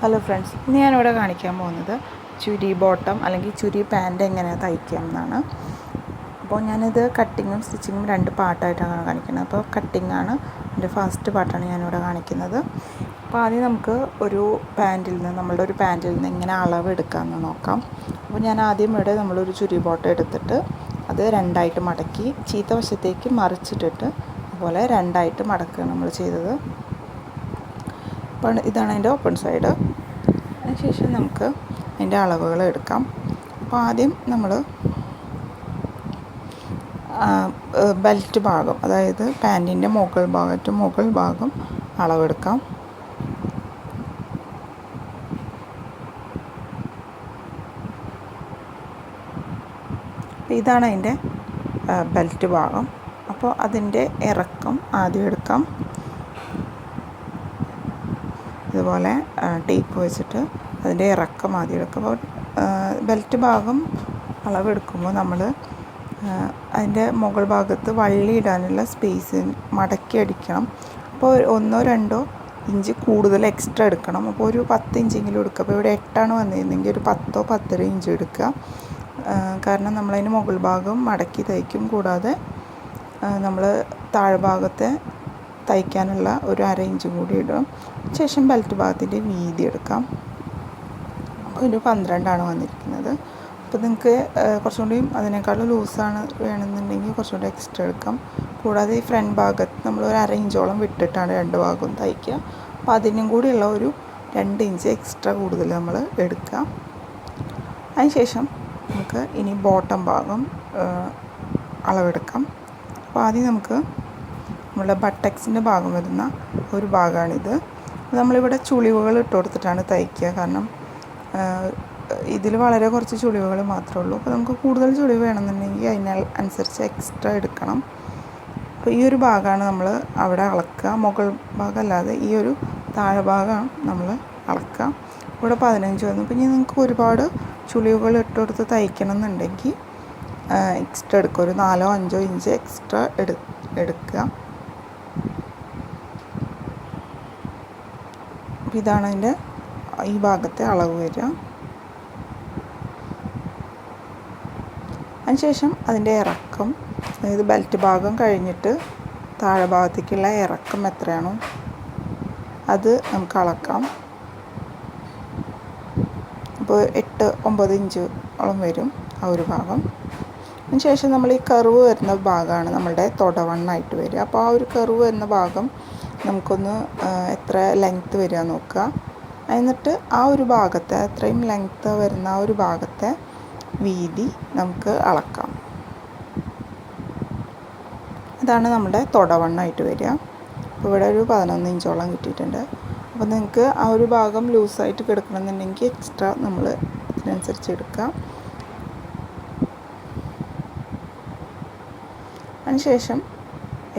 Hello friends, ഇന്ന് ഞാനിവിടെ കാണിക്കാൻ പോകുന്നത് ചുരി ബോട്ടം അല്ലെങ്കിൽ ചുരി പാൻറ് എങ്ങനെ തയ്ക്കാം എന്നാണ്. അപ്പോൾ ഞാനിത് കട്ടിങ്ങും സ്റ്റിച്ചിങ്ങും രണ്ട് പാർട്ടായിട്ടാണ് കാണിക്കുന്നത്. അപ്പോൾ കട്ടിങ്ങാണ് എൻ്റെ ഫസ്റ്റ് പാർട്ടാണ് ഞാനിവിടെ കാണിക്കുന്നത്. അപ്പോൾ ആദ്യം നമുക്ക് നമ്മളുടെ ഒരു പാൻറ്റിൽ നിന്ന് എങ്ങനെ അളവ് എടുക്കാമെന്ന് നോക്കാം. അപ്പോൾ ഞാൻ ആദ്യം ഇവിടെ നമ്മളൊരു ചുരി ബോട്ടം എടുത്തിട്ട് അത് രണ്ടായിട്ട് മടക്കി ചീത്ത വശത്തേക്ക് മറിച്ചിട്ടിട്ട് അതുപോലെ രണ്ടായിട്ട് മടക്കുകയാണ് നമ്മൾ ചെയ്തത്. അപ്പോൾ ഇതാണ് അതിൻ്റെ ഓപ്പൺ സൈഡ്. അതിനുശേഷം നമുക്ക് അതിൻ്റെ അളവുകൾ എടുക്കാം. അപ്പോൾ ആദ്യം നമ്മൾ ബെൽറ്റ് ഭാഗം, അതായത് പാൻറ്റിൻ്റെ മുകൾ ഭാഗം അളവെടുക്കാം. ഇതാണ് അതിൻ്റെ ബെൽറ്റ് ഭാഗം. അപ്പോൾ അതിൻ്റെ ഇറക്കം ആദ്യം എടുക്കാം. ഇതുപോലെ ടേപ്പ് വെച്ചിട്ട് അതിൻ്റെ ഇറക്കം ആദ്യം എടുക്കും. അപ്പോൾ ബെൽറ്റ് ഭാഗം അളവെടുക്കുമ്പോൾ നമ്മൾ അതിൻ്റെ മുകൾ ഭാഗത്ത് വള്ളി ഇടാനുള്ള സ്പേസ് മടക്കി അടിക്കണം. അപ്പോൾ 1-2 ഇഞ്ച് കൂടുതൽ എക്സ്ട്രാ എടുക്കണം. അപ്പോൾ ഒരു 10 ഇഞ്ചെങ്കിലും എടുക്കുക. അപ്പോൾ ഇവിടെ 8 വന്നിരുന്നെങ്കിൽ ഒരു 10-10.5 ഇഞ്ച് എടുക്കുക. കാരണം നമ്മളതിന് മുകൾ ഭാഗം മടക്കി തയ്ക്കും. കൂടാതെ നമ്മൾ താഴ്ഭാഗത്തെ തയ്ക്കാനുള്ള ഒരു 1/2 ഇഞ്ചും കൂടി ഇടും. ശേഷം ബെൽറ്റ് ഭാഗത്തിൻ്റെ വീതി എടുക്കാം. ഒരു 12 വന്നിരിക്കുന്നത്. അപ്പോൾ നിങ്ങൾക്ക് കുറച്ചുകൂടി അതിനേക്കാളും ലൂസാണ് വേണമെന്നുണ്ടെങ്കിൽ കുറച്ചുകൂടി എക്സ്ട്രാ എടുക്കാം. കൂടാതെ ഈ ഫ്രണ്ട് ഭാഗത്ത് നമ്മൾ ഒരു 1/2 ഇഞ്ചോളം വിട്ടിട്ടാണ് രണ്ട് ഭാഗവും തയ്ക്കുക. അപ്പോൾ അതിനും കൂടിയുള്ള ഒരു 2 ഇഞ്ച് എക്സ്ട്രാ കൂടുതൽ നമ്മൾ എടുക്കുക. അതിനുശേഷം നമുക്ക് ഇനി ബോട്ടം ഭാഗം അളവെടുക്കാം. അപ്പോൾ ആദ്യം നമുക്ക് നമ്മളുടെ ബട്ടക്സിൻ്റെ ഭാഗം വരുന്ന ഒരു ഭാഗമാണിത്. നമ്മളിവിടെ ചുളിവുകൾ ഇട്ട് കൊടുത്തിട്ടാണ് തയ്ക്കുക. കാരണം ഇതിൽ വളരെ കുറച്ച് ചുളിവുകൾ മാത്രമേ ഉള്ളൂ. അപ്പോൾ നമുക്ക് കൂടുതൽ ചുളിവ് വേണമെന്നുണ്ടെങ്കിൽ അതിനനുസരിച്ച് എക്സ്ട്രാ എടുക്കണം. അപ്പോൾ ഈ ഒരു ഭാഗമാണ് നമ്മൾ അവിടെ അളക്കുക. മുകൾ ഭാഗം അല്ലാതെ ഈ ഒരു താഴ്ഭാഗമാണ് നമ്മൾ അളക്കുക. ഇവിടെ 15 വന്നു. അപ്പോൾ ഇനി നിങ്ങൾക്ക് ഒരുപാട് ചുളിവുകൾ ഇട്ട് കൊടുത്ത് തയ്ക്കണം എന്നുണ്ടെങ്കിൽ എക്സ്ട്രാ എടുക്കുക. ഒരു 4-5 ഇഞ്ച് എക്സ്ട്രാ എടുക്കുക. ഇതാണ് അതിൻ്റെ ഈ ഭാഗത്തെ അളവ് വരിക. അതിനുശേഷം അതിൻ്റെ ഇറക്കം, അതായത് ബെൽറ്റ് ഭാഗം കഴിഞ്ഞിട്ട് താഴെ ഭാഗത്തേക്കുള്ള ഇറക്കം എത്രയാണോ അത് നമുക്ക് അളക്കാം. അപ്പോൾ 8-9 ഇഞ്ചോളം വരും ആ ഒരു ഭാഗം. അതിനുശേഷം നമ്മൾ ഈ കർവ് വരുന്ന ഭാഗമാണ് നമ്മളുടെ തുടവണ്ണായിട്ട് വരിക. അപ്പോൾ ആ ഒരു കർവ് വരുന്ന ഭാഗം നമുക്കൊന്ന് എത്ര ലെങ്ത്ത് വരിക നോക്കുക. എന്നിട്ട് ആ ഒരു ഭാഗത്തെ അത്രയും ലെങ്ത്ത് വരുന്ന ആ ഒരു ഭാഗത്തെ വീതി നമുക്ക് അളക്കാം. ഇതാണ് നമ്മുടെ തുടവണ്ണായിട്ട് വരിക. അപ്പോൾ ഇവിടെ ഒരു 11 ഇഞ്ചോളം കിട്ടിയിട്ടുണ്ട്. അപ്പോൾ നിങ്ങൾക്ക് ആ ഒരു ഭാഗം ലൂസായിട്ട് കിടക്കണമെന്നുണ്ടെങ്കിൽ എക്സ്ട്രാ നമ്മൾ ഇതിനനുസരിച്ച് എടുക്കുക. അതിനുശേഷം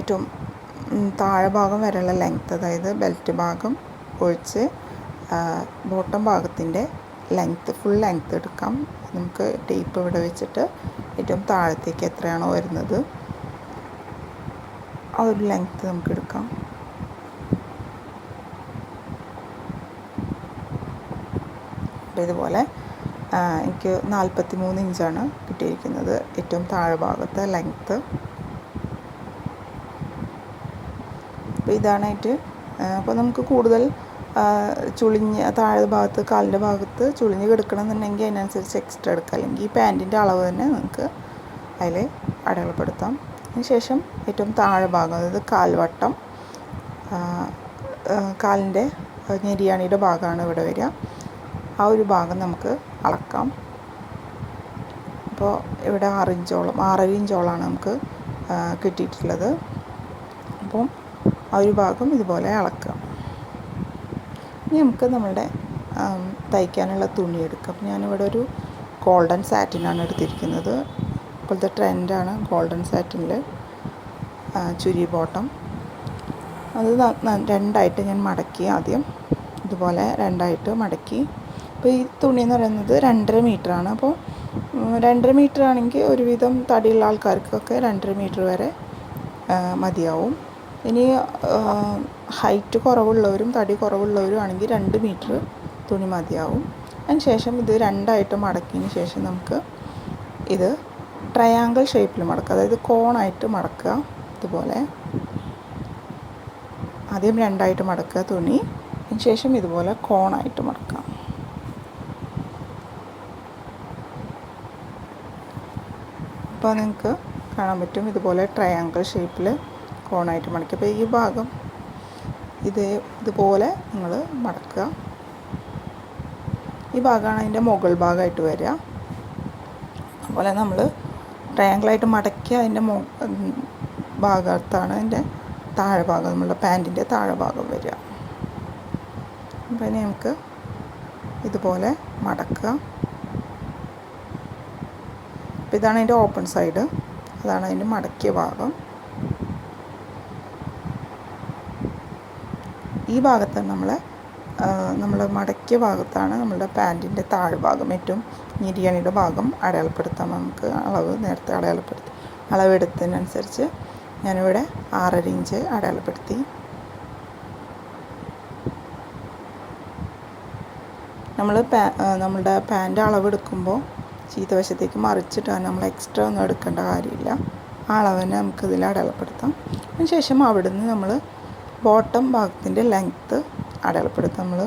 ഏറ്റവും താഴെ ഭാഗം വരെയുള്ള ലെങ്ത്ത്, അതായത് ബെൽറ്റ് ഭാഗം ഒഴിച്ച് ബോട്ടം ഭാഗത്തിൻ്റെ ലെങ്ത്ത്, ഫുൾ ലെങ്ത്ത് എടുക്കാം. നമുക്ക് ടേപ്പ് ഇവിടെ വെച്ചിട്ട് ഏറ്റവും താഴത്തേക്ക് എത്രയാണോ വരുന്നത് ആ ഒരു ലെങ്ത്ത് നമുക്ക് എടുക്കാം. അപ്പോൾ ഇതുപോലെ എനിക്ക് 43 ഇഞ്ചാണ് കിട്ടിയിരിക്കുന്നത് ഏറ്റവും താഴെ ഭാഗത്തെ ലെങ്ത്ത്. അപ്പോൾ ഇതാണായിട്ട്. അപ്പോൾ നമുക്ക് കൂടുതൽ താഴെ ഭാഗത്ത് കാലിൻ്റെ ഭാഗത്ത് ചുളിഞ്ഞ് കിടക്കണമെന്നുണ്ടെങ്കിൽ അതിനനുസരിച്ച് എക്സ്ട്രാ എടുക്കുക. അല്ലെങ്കിൽ ഈ പാൻറ്റിൻ്റെ അളവ് തന്നെ നിങ്ങൾക്ക് അതിൽ അടയാളപ്പെടുത്താം. അതിനുശേഷം ഏറ്റവും താഴെ ഭാഗം, അതായത് കാൽവട്ടം, കാലിൻ്റെ ഞെരിയാണിയുടെ ഭാഗമാണ് ഇവിടെ വരിക. ആ ഒരു ഭാഗം നമുക്ക് അളക്കാം. അപ്പോൾ ഇവിടെ 6 ഇഞ്ചോളമാണ് നമുക്ക് കിട്ടിയിട്ടുള്ളത്. അപ്പം ആ ഒരു ഭാഗം ഇതുപോലെ അളക്കുക. ഇനി നമുക്ക് നമ്മളുടെ തയ്ക്കാനുള്ള തുണി എടുക്കാം. അപ്പോൾ ഞാനിവിടെ ഒരു ഗോൾഡൻ സാറ്റിനാണ് എടുത്തിരിക്കുന്നത്. ഇപ്പോഴത്തെ ട്രെൻഡാണ് ഗോൾഡൻ സാറ്റിനിൽ ചുരി ബോട്ടം. അത് രണ്ടായിട്ട് ഞാൻ മടക്കി, ആദ്യം ഇതുപോലെ രണ്ടായിട്ട് മടക്കി. അപ്പോൾ ഈ തുണി എന്ന് പറയുന്നത് 2.5 മീറ്ററാണ്. അപ്പോൾ 2.5 മീറ്റർ ആണെങ്കിൽ ഒരുവിധം തടിയുള്ള ആൾക്കാർക്കൊക്കെ 2.5 മീറ്റർ വരെ മതിയാവും. ഇനി ഹൈറ്റ് കുറവുള്ളവരും തടി കുറവുള്ളവരും ആണെങ്കിൽ 2 മീറ്റർ തുണി മതിയാവും. അതിന് ശേഷം ഇത് രണ്ടായിട്ട് മടക്കിയതിന് ശേഷം നമുക്ക് ഇത് ട്രയാങ്കിൾ ഷേപ്പിൽ മടക്കുക, അതായത് കോണായിട്ട് മടക്കുക. ഇതുപോലെ ആദ്യം രണ്ടായിട്ട് മടക്കുക തുണി, അതിന് ശേഷം ഇതുപോലെ കോണായിട്ട് മടക്കാം. അപ്പോൾ നിങ്ങൾക്ക് കാണാൻ പറ്റും ഇതുപോലെ ട്രയാങ്കിൾ ഷേപ്പിൽ കോണായിട്ട് മടക്കുക. അപ്പോൾ ഈ ഭാഗം ഇതുപോലെ നിങ്ങൾ മടക്കുക. ഈ ഭാഗമാണ് അതിൻ്റെ മുകൾ ഭാഗമായിട്ട് വരിക. അതുപോലെ നമ്മൾ ട്രയാങ്കിളായിട്ട് മടക്കിയ അതിൻ്റെ ഭാഗത്താണ് അതിൻ്റെ താഴെ ഭാഗം, നമ്മളുടെ പാൻറ്റിൻ്റെ താഴെ ഭാഗം വരിക. അപ്പോൾ ഇനി നമുക്ക് ഇതുപോലെ മടക്കുക. അപ്പോൾ ഇതാണ് അതിൻ്റെ ഓപ്പൺ സൈഡ്, അതാണ് അതിൻ്റെ മടക്കിയ ഭാഗം. ഈ ഭാഗത്താണ് നമ്മൾ മടക്കിയ ഭാഗത്താണ് നമ്മളുടെ പാൻറ്റിൻ്റെ താഴ്ഭാഗം, ഏറ്റവും ഞെരിയണിയുടെ ഭാഗം അടയാളപ്പെടുത്താം. നമുക്ക് നേരത്തെ അളവെടുത്തതിനനുസരിച്ച് ഞാനിവിടെ 6.5 ഇഞ്ച് അടയാളപ്പെടുത്തി. നമ്മളുടെ പാൻറ്റ് അളവെടുക്കുമ്പോൾ ചീത്തവശത്തേക്ക് മറിച്ചിട്ടാണ്, നമ്മൾ എക്സ്ട്രാ ഒന്നും എടുക്കേണ്ട കാര്യമില്ല. ആ അളവിനെ നമുക്കിതിൽ അടയാളപ്പെടുത്താം. അതിന് ശേഷം അവിടുന്ന് നമ്മൾ ബോട്ടം ഭാഗത്തിൻ്റെ ലെങ്ത്ത് അടയാളപ്പെടുത്താം. നമ്മൾ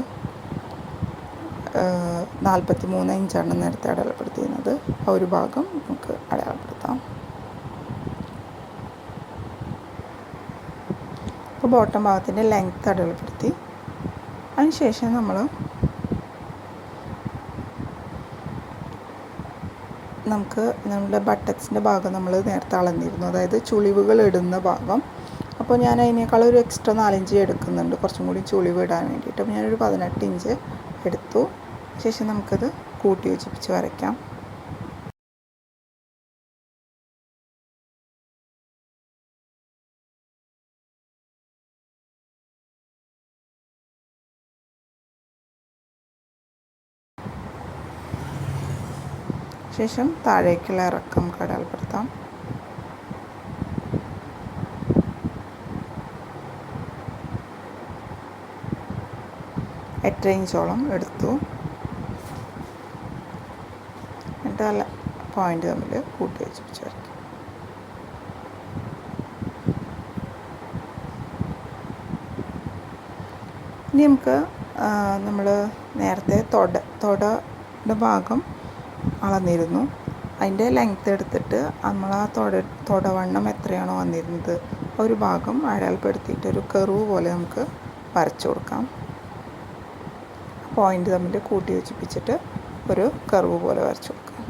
43 ഇഞ്ചാണ് നേരത്തെ അടയാളപ്പെടുത്തിയിരുന്നത്. ആ ഒരു ഭാഗം നമുക്ക് അടയാളപ്പെടുത്താം. അപ്പോൾ ബോട്ടം ഭാഗത്തിൻ്റെ ലെങ്ത്ത് അടയാളപ്പെടുത്തി. അതിന് ശേഷം നമുക്ക് നമ്മുടെ ബട്ടക്സിൻ്റെ ഭാഗം നമ്മൾ നേരത്തെ അളന്നിരുന്നു, അതായത് ചുളിവുകൾ ഇടുന്ന ഭാഗം. അപ്പോൾ ഞാൻ അതിനേക്കാൾ ഒരു എക്സ്ട്രാ 4 ഇഞ്ച് എടുക്കുന്നുണ്ട്, കുറച്ചും കൂടി ചുളിവ് ഇടാൻ വേണ്ടിയിട്ട്. അപ്പോൾ ഞാനൊരു 18 ഇഞ്ച് എടുത്തു. ശേഷം നമുക്കത് കൂട്ടി യോജിപ്പിച്ച് വരയ്ക്കാം. ശേഷം താഴേക്കുള്ള ഇറക്കം അടയാളപ്പെടുത്താം. എട്ട് ഇഞ്ചോളം എടുത്തു. എന്നിട്ട് നല്ല പോയിൻ്റ് തമ്മിൽ കൂട്ടി യോജിപ്പിച്ച് വരയ്ക്കും. ഇനി നമുക്ക് നമ്മൾ നേരത്തെ തൊടയുടെ ഭാഗം അളന്നിരുന്നു. അതിൻ്റെ ലെങ്ത്ത് എടുത്തിട്ട് നമ്മൾ ആ തൊടവണ്ണം എത്രയാണോ വന്നിരുന്നത് ഒരു ഭാഗം അടയാളപ്പെടുത്തിയിട്ട് ഒരു കർവ് പോലെ നമുക്ക് വരച്ചു കൊടുക്കാം. പോയിൻ്റ് തമ്മിൽ കൂട്ടി യോജിപ്പിച്ചിട്ട് ഒരു കർവ് പോലെ വരച്ചു കൊടുക്കാം.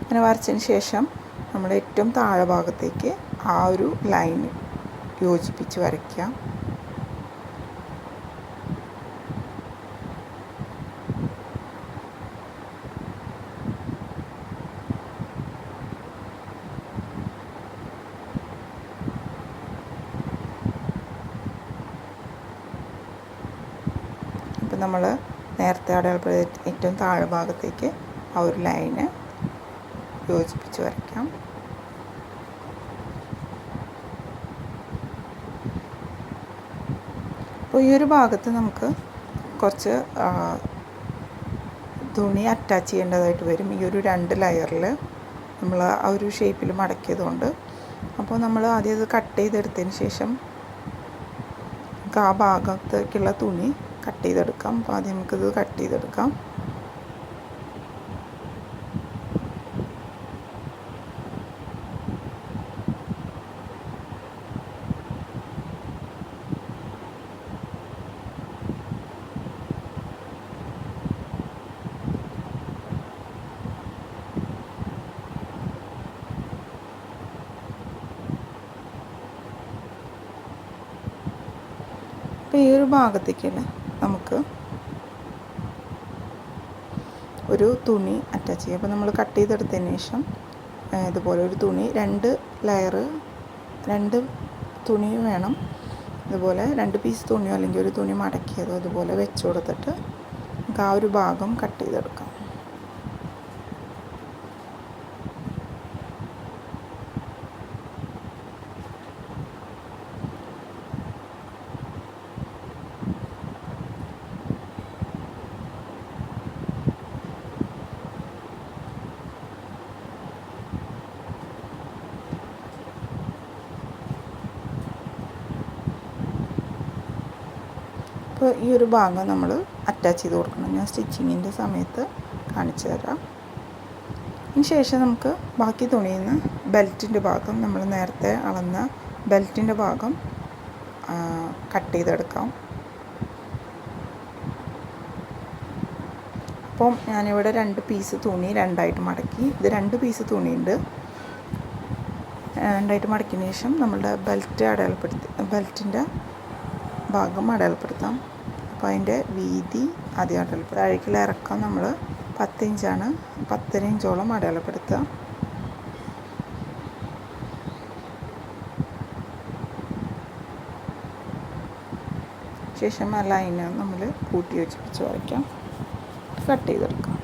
അങ്ങനെ വരച്ചതിന് ശേഷം നമ്മൾ ഏറ്റവും താഴെ ഭാഗത്തേക്ക് ആ ഒരു ലൈൻ യോജിപ്പിച്ച് വരയ്ക്കുക. അപ്പോൾ നമ്മൾ നേരത്തെ അടയാളപ്പെടുത്തിയ ഏറ്റവും താഴെ ഭാഗത്തേക്ക് ആ ഒരു ലൈന് യോജിപ്പിച്ച് വരയ്ക്കാം. അപ്പോൾ ഈ ഒരു ഭാഗത്ത് നമുക്ക് കുറച്ച് തുണി അറ്റാച്ച് ചെയ്യേണ്ടതായിട്ട് വരും. ഈ ഒരു 2 ലെയറിൽ നമ്മൾ ആ ഒരു ഷേപ്പിൽ മടക്കിയതുകൊണ്ട്. അപ്പോൾ നമ്മൾ ആദ്യം ഇത് കട്ട് ചെയ്തെടുത്തതിന് ശേഷം നമുക്ക് ആ ഭാഗത്തേക്കുള്ള തുണി കട്ട് ചെയ്തെടുക്കാം. അപ്പോൾ ആദ്യം നമുക്കിത് കട്ട് ചെയ്തെടുക്കാം. അപ്പോൾ ഈ ഒരു ഭാഗത്തേക്ക് നമുക്ക് ഒരു തുണി അറ്റാച്ച് ചെയ്യാം. അപ്പോൾ നമ്മൾ കട്ട് ചെയ്തെടുത്തതിന് ശേഷം ഇതുപോലെ ഒരു തുണി 2 ലെയർ 2 തുണി വേണം. ഇതുപോലെ 2 പീസ് തുണിയോ അല്ലെങ്കിൽ ഒരു തുണി മടക്കിയതോ ഇതുപോലെ വെച്ച് കൊടുത്തിട്ട് നമുക്ക് ആ ഒരു ഭാഗം കട്ട് ചെയ്തെടുക്കാം. അപ്പോൾ ഈ ഒരു ഭാഗം നമ്മൾ അറ്റാച്ച് ചെയ്ത് കൊടുക്കണം. ഞാൻ സ്റ്റിച്ചിങ്ങിൻ്റെ സമയത്ത് കാണിച്ചു തരാം. അതിന് ശേഷം നമുക്ക് ബാക്കി തുണിയിൽ നിന്ന് ബെൽറ്റിൻ്റെ ഭാഗം, നമ്മൾ നേരത്തെ അളന്ന ബെൽറ്റിൻ്റെ ഭാഗം കട്ട് ചെയ്തെടുക്കാം. അപ്പം ഞാനിവിടെ 2 പീസ് തുണി രണ്ടായിട്ട് മടക്കി, ഇത് 2 പീസ് തുണിയുണ്ട്. രണ്ടായിട്ട് മടക്കിയതിന് ശേഷം നമ്മളുടെ ബെൽറ്റിൻ്റെ ഭാഗം അടയാളപ്പെടുത്താം. അപ്പോൾ അതിൻ്റെ വീതി ആദ്യം അടയാളപ്പെടുത്തുക. താഴേക്കുള്ള ഇറക്കം നമ്മൾ 10 ഇഞ്ചാണ്, 10.5 ഇഞ്ചോളം അടയാളപ്പെടുത്തുക. ശേഷം ആ ലൈന് നമ്മൾ കൂട്ടി വെച്ച് വരയ്ക്കാം, കട്ട് ചെയ്തെടുക്കാം.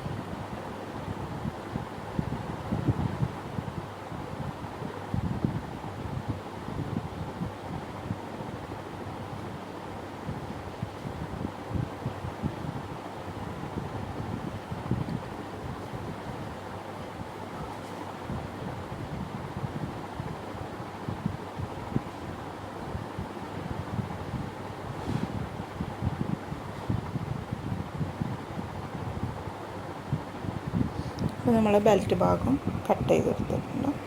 അപ്പോൾ നമ്മൾ ബെൽറ്റ് ഭാഗം കട്ട് ചെയ്തെടുത്തിട്ടുണ്ട്.